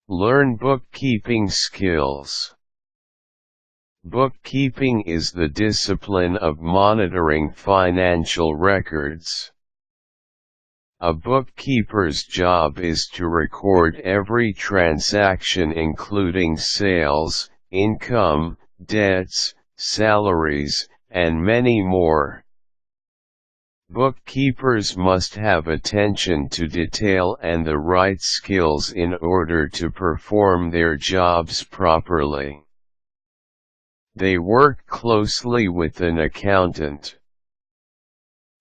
Learn bookkeeping skills. Bookkeeping is the discipline of monitoring financial records. A bookkeeper's job is to record every transaction including sales, income, debts, salaries, and many more. Bookkeepers must have attention to detail and the right skills in order to perform their jobs properly. They work closely with an accountant.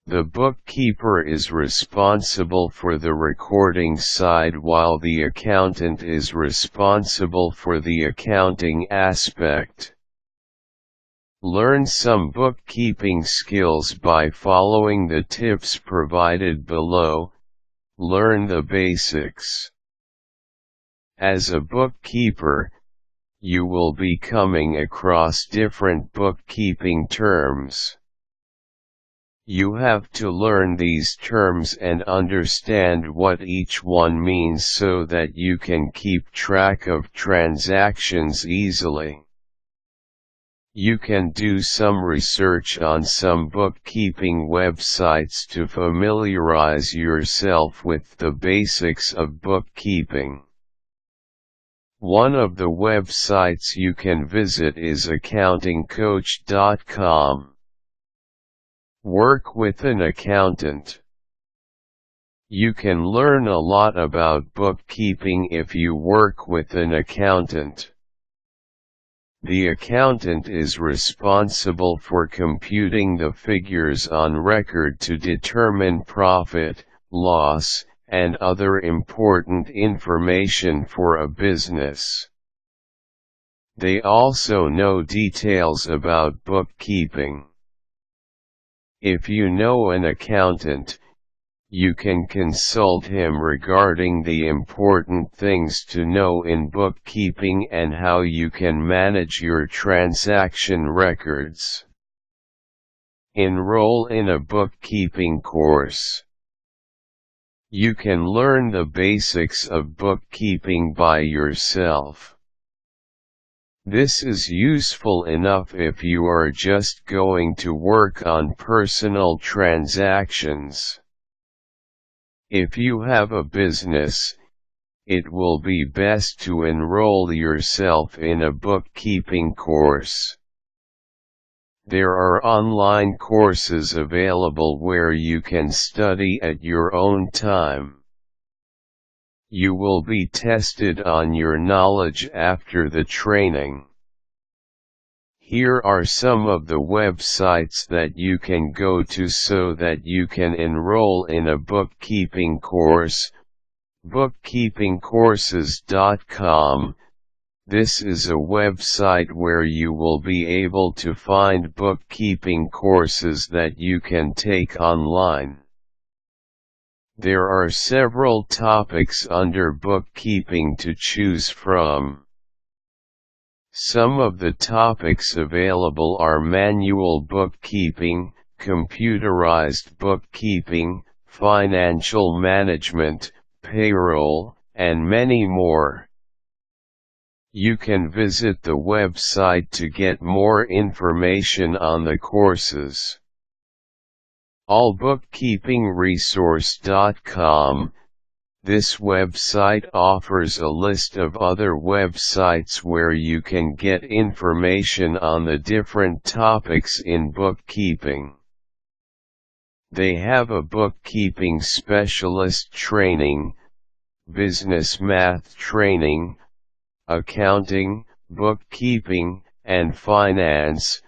The bookkeeper is responsible for the recording side while the accountant is responsible for the accounting aspect. Learn some bookkeeping skills by following the tips provided below. Learn the basics. As a bookkeeper, you will be coming across different bookkeeping terms. You have to learn these terms and understand what each one means so that you can keep track of transactions easily. You can do some research on some bookkeeping websites to familiarize yourself with the basics of bookkeeping. One of the websites you can visit is accountingcoach.com. Work with an accountant. You can learn a lot about bookkeeping if you work with an accountant. The accountant is responsible for computing the figures on record to determine profit, loss, and other important information for a business. They also know details about bookkeeping. If you know an accountant, you can consult him regarding the important things to know in bookkeeping and how you can manage your transaction records. Enroll in a bookkeeping course. You can learn the basics of bookkeeping by yourself. This is useful enough if you are just going to work on personal transactions. If you have a business, it will be best to enroll yourself in a bookkeeping course. There are online courses available where you can study at your own time. You will be tested on your knowledge after the training. Here are some of the websites that you can go to so that you can enroll in a bookkeeping course. Bookkeepingcourses.com. This is a website where you will be able to find bookkeeping courses that you can take online. There are several topics under bookkeeping to choose from. Some of the topics available are manual bookkeeping, computerized bookkeeping, financial management, payroll, and many more. You can visit the website to get more information on the courses. allbookkeepingresource.com. This website offers a list of other websites where you can get information on the different topics in bookkeeping. They have a bookkeeping specialist training, business math training, accounting, bookkeeping, and finance,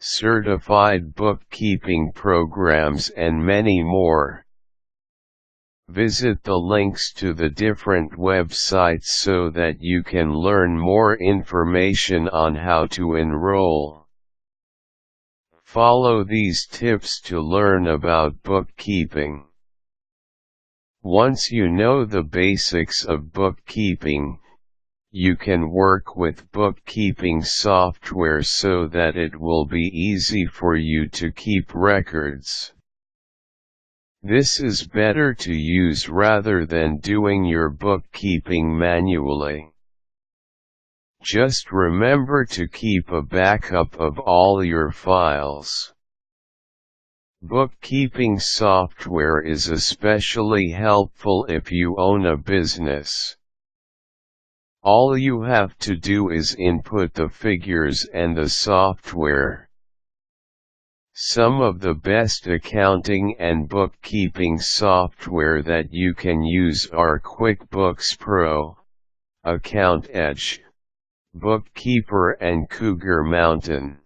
certified bookkeeping programs and many more. Visit the links to the different websites so that you can learn more information on how to enroll. Follow these tips to learn about bookkeeping. Once you know the basics of bookkeeping, you can work with bookkeeping software so that it will be easy for you to keep records. This is better to use rather than doing your bookkeeping manually. Just remember to keep a backup of all your files. Bookkeeping software is especially helpful if you own a business. All you have to do is input the figures and the software. Some of the best accounting and bookkeeping software that you can use are QuickBooks Pro, Account Edge, Bookkeeper and Cougar Mountain.